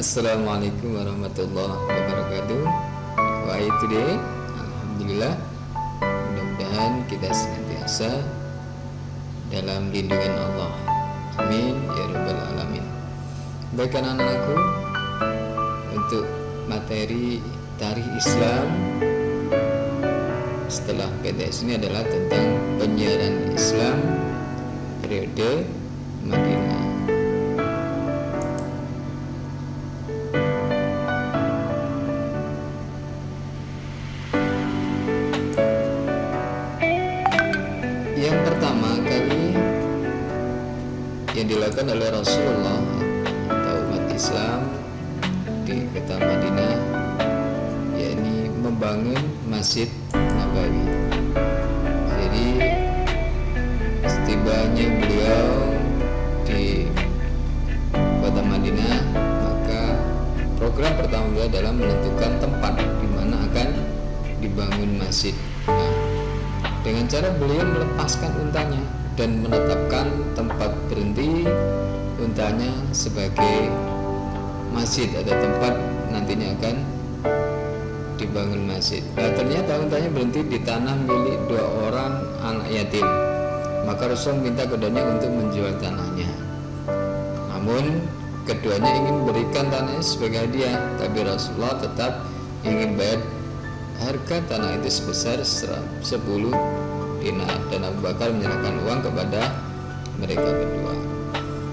Assalamualaikum warahmatullahi wabarakatuh. Wah itu deh, alhamdulillah. Mudah-mudahan kita senantiasa dalam lindungan Allah. Amin ya rabbal alamin. Baik anak-anakku, untuk materi tarikh Islam setelah PTS ini adalah tentang penyiaran Islam periode Madinah. Yang pertama kali yang dilakukan oleh Rasulullah atau umat Islam di kota Madinah, yakni membangun Masjid Nabawi. Jadi setibanya beliau di kota Madinah, maka program pertama beliau adalah menentukan tempat di mana akan dibangun masjid. Nah, dengan cara beliau melepaskan untanya dan menetapkan tempat berhenti untanya sebagai masjid atau tempat nantinya akan dibangun masjid. Nah, ternyata untanya berhenti di tanah milik 2 orang anak yatim. Maka Rasul minta keduanya untuk menjual tanahnya. Namun keduanya ingin berikan tanahnya sebagai hadiah, tapi Rasulullah tetap ingin bayar harga tanah itu sebesar 10 dinar, dan Abu Bakar menyerahkan uang kepada mereka berdua.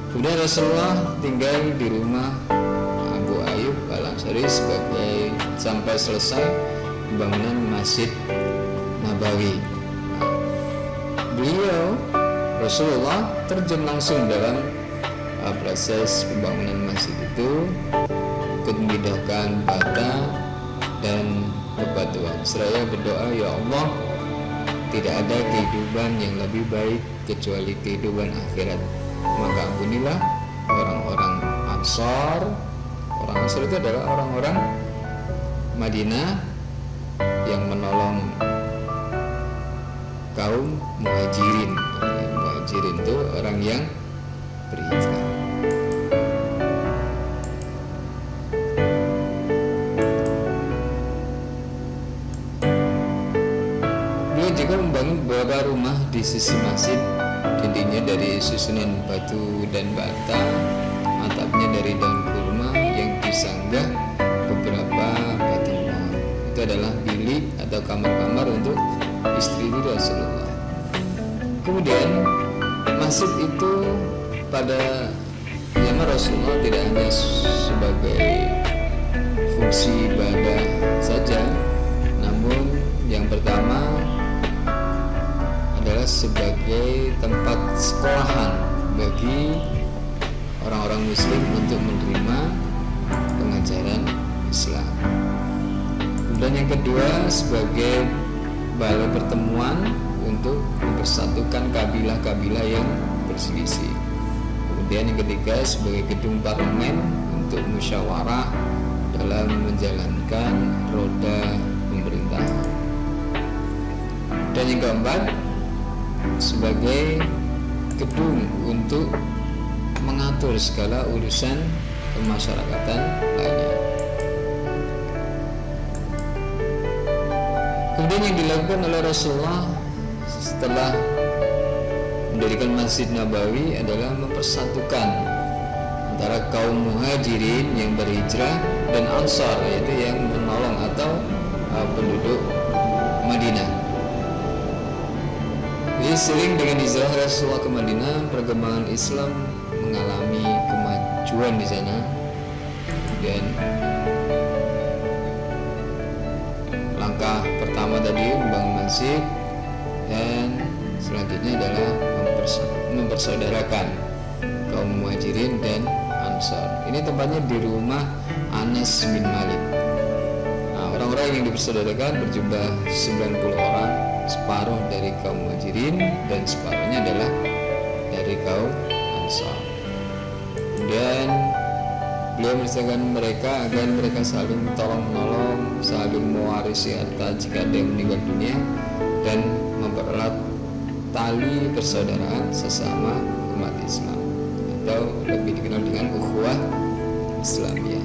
Kemudian Rasulullah tinggal di rumah Abu Ayyub Al-Ansari sampai selesai pembangunan Masjid Nabawi. Rasulullah terjun langsung dalam proses pembangunan masjid itu, ikut memindahkan bata dan bebatuan seraya berdoa, ya Allah, tidak ada kehidupan yang lebih baik kecuali kehidupan akhirat, maka ampunilah orang-orang Ansar. Orang Ansar itu adalah orang-orang Madinah yang menolong kaum Muhajirin. Muhajirin itu orang yang berhijrah. Beliau juga membangun beberapa rumah di sisi masjid. Dindingnya dari susunan batu dan bata, atapnya dari daun kurma yang disanggah beberapa batang pohon. Itu adalah bilik atau kamar-kamar untuk istri Rasulullah. Kemudian masjid itu pada zaman Rasulullah tidak hanya sebagai fungsi ibadah saja, namun yang pertama adalah sebagai tempat sekolahan bagi orang-orang muslim untuk menerima pengajaran Islam. Dan yang kedua sebagai balai pertemuan untuk mempersatukan kabilah-kabilah yang berselisih. Kemudian yang ketiga sebagai gedung parlemen untuk musyawarah dalam menjalankan roda pemerintahan. Dan yang keempat sebagai gedung untuk mengatur segala urusan kemasyarakatan lainnya. Kemudian yang dilakukan oleh Rasulullah setelah mendirikan Masjid Nabawi adalah mempersatukan antara kaum Muhajirin yang berhijrah dan Ansar, yaitu yang menolong atau penduduk Madinah. Jadi sering dengan hijrah Rasulullah ke Madinah, perkembangan Islam mengalami kemajuan di sana. Dan langkah pertama tadi membangun masjid, dan selanjutnya adalah mempersaudarakan kaum Muhajirin dan Ansar. Ini tempatnya di rumah Anas bin Malik. Nah, orang-orang yang dipersaudarakan berjumlah 90 orang, separuh dari kaum Muhajirin dan separuhnya adalah dari kaum Ansar. Dan beliau memerintahkan mereka agar mereka saling tolong-menolong, saling mewarisi harta jika ada yang meninggal dunia, dan mempererat tali persaudaraan sesama umat Islam, atau lebih dikenal dengan ukhuwah Islamiyah.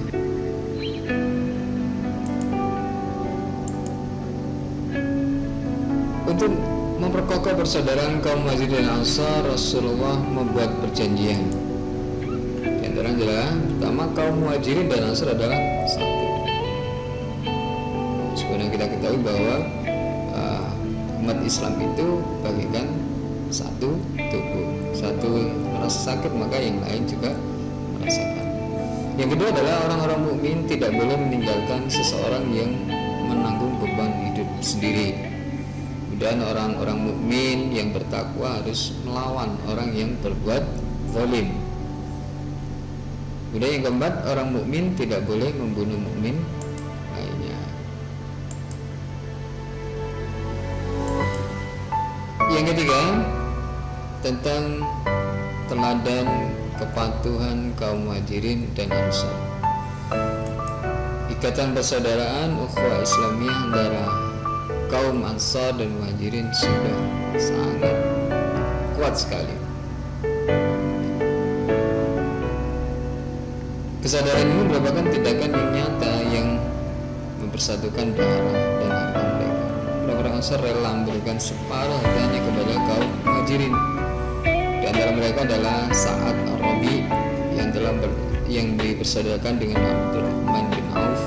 Untuk memperkokoh persaudaraan kaum Muhajirin dan Ansar, Rasulullah membuat perjanjian. Di antara adalah pertama, kaum Muhajirin dan Ansar adalah satu. Sebenarnya kita ketahui bahwa umat Islam itu bagikan satu tubuh. Satu merasa sakit maka yang lain juga merasakan. Yang kedua adalah orang-orang mukmin tidak boleh meninggalkan seseorang yang menanggung beban hidup sendiri. Dan orang-orang mukmin yang bertakwa harus melawan orang yang berbuat zalim. Kemudian yang keempat, orang mukmin tidak boleh membunuh mukmin lainnya. Yang ketiga, tentang teladan kepatuhan kaum Muhajirin dan Ansar. Ikatan persaudaraan ukhuwah Islamiyah antara kaum Ansar dan Muhajirin sudah sangat kuat sekali. Kesadaran ini merupakan tindakan yang nyata yang mempersatukan darah dan harta mereka. Orang-orang Ansar rela memberikan separuh hartanya kepada kaum Muhajirin. Di antara mereka adalah Sa'ad Ar-Rabi yang dipersaudarakan dengan Abdurrahman bin Auf.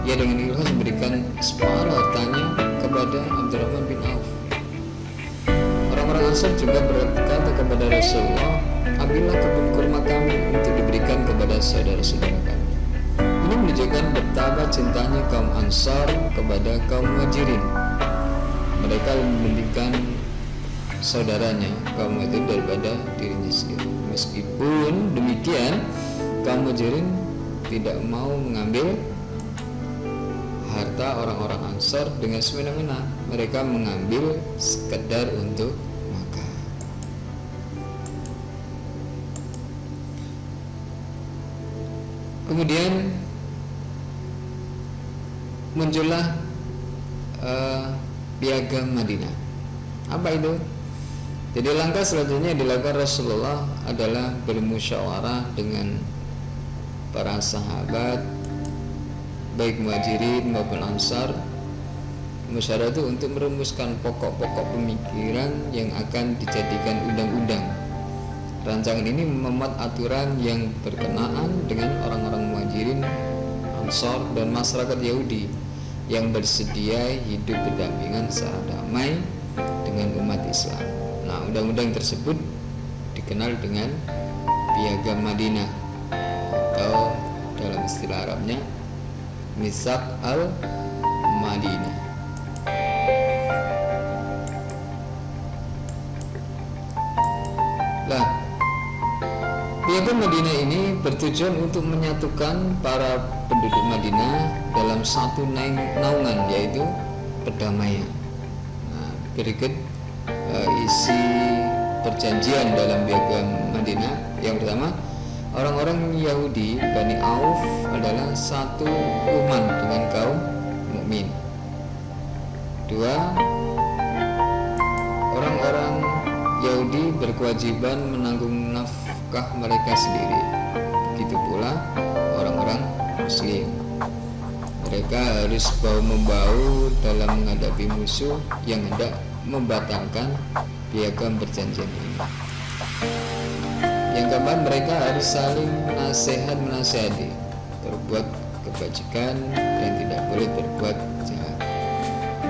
Ia dengan ikhlas memberikan separuh hartanya kepada Abdurrahman bin Auf. Orang-orang Ansar juga berkata kepada Rasulullah, ambillah kebun kurma kami untuk diberikan kepada saudara-saudara kami. Ini menunjukkan betapa cintanya kaum Ansar kepada kaum Muhajirin. Mereka mementingkan saudaranya kaum Muhajirin daripada dirinya sendiri. Meskipun demikian, kaum Muhajirin tidak mau mengambil harta orang-orang Ansar dengan semena-mena. Mereka mengambil sekedar untuk makan. Kemudian muncullah piagam Madinah. Apa itu? Jadi langkah selanjutnya yang dilakukan Rasulullah adalah bermusyawarah dengan para sahabat baik Muhajirin maupun Ansar. Musyawarah itu untuk merumuskan pokok-pokok pemikiran yang akan dijadikan undang-undang. Rancangan ini memuat aturan yang berkenaan dengan orang-orang Muhajirin, Ansar, dan masyarakat Yahudi yang bersedia hidup berdampingan secara damai dengan umat Islam. Nah, undang-undang tersebut dikenal dengan Piagam Madinah atau dalam istilah Arabnya Mitsaq al-Madinah. Nah, Piagam Madinah ini bertujuan untuk menyatukan para penduduk Madinah dalam satu naungan, yaitu perdamaian. Nah, berikut isi perjanjian dalam Piagam Madinah. Yang pertama, orang-orang Yahudi Bani Auf adalah satu umat dengan kaum mukmin. Dua, orang-orang Yahudi berkewajiban menanggung nafkah mereka sendiri. Begitu pula orang-orang Muslim. Mereka harus bahu-membahu dalam menghadapi musuh yang hendak membatalkan piagam perjanjian ini. Yang keempat, mereka harus saling menasehati, berbuat kebajikan dan tidak boleh berbuat jahat.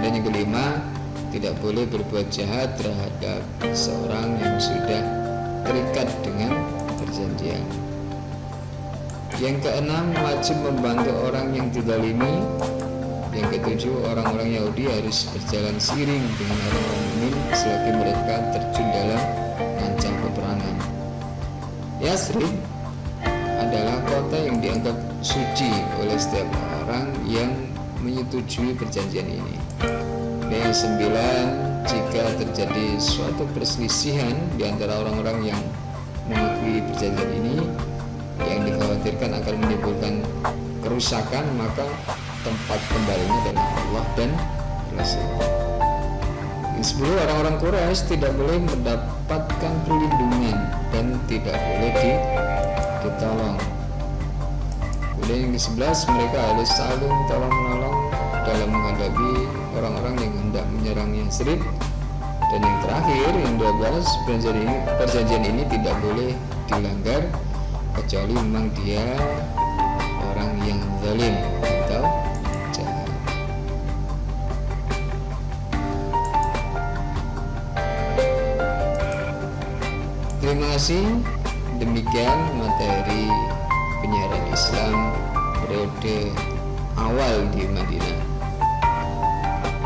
Dan yang kelima, tidak boleh berbuat jahat terhadap seorang yang sudah terikat dengan perjanjian. Yang keenam, wajib membantu orang yang dizalimi. Yang ketujuh, orang-orang Yahudi harus berjalan seiring dengan orang-orang mukmin selagi mereka terjun dalam kancah peperangan. Yasrib adalah kota yang dianggap suci oleh setiap orang yang menyetujui perjanjian ini. Dan yang sembilan, jika terjadi suatu perselisihan di antara orang-orang yang mengakui perjanjian ini yang dikhawatirkan akan menimbulkan kerusakan, maka tempat kembalinya adalah Allah dan Rasul. Yang 10, orang-orang Quraisy tidak boleh mendapatkan perlindungan dan tidak boleh ditolong. Kemudian yang ke-11, mereka harus saling tolong menolong dalam menghadapi orang-orang yang hendak menyerang Yathrib. Dan yang terakhir, yang 12, perjanjian ini tidak boleh dilanggar kecuali memang dia orang yang zalim atau jahat. Terima kasih. Demikian materi penyiaran Islam periode awal di Madinah.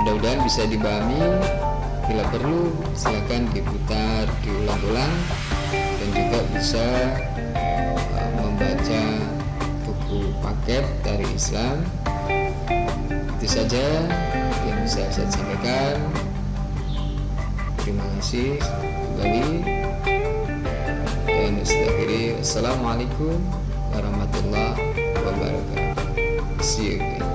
Mudah-mudahan bisa dipahami. Bila perlu silakan diputar, diulang-ulang, dan juga bisa membaca buku paket dari Islam. Itu saja yang bisa saya sampaikan. Terima kasih kembali. Dan Assalamualaikum warahmatullahi wabarakatuh. See you again.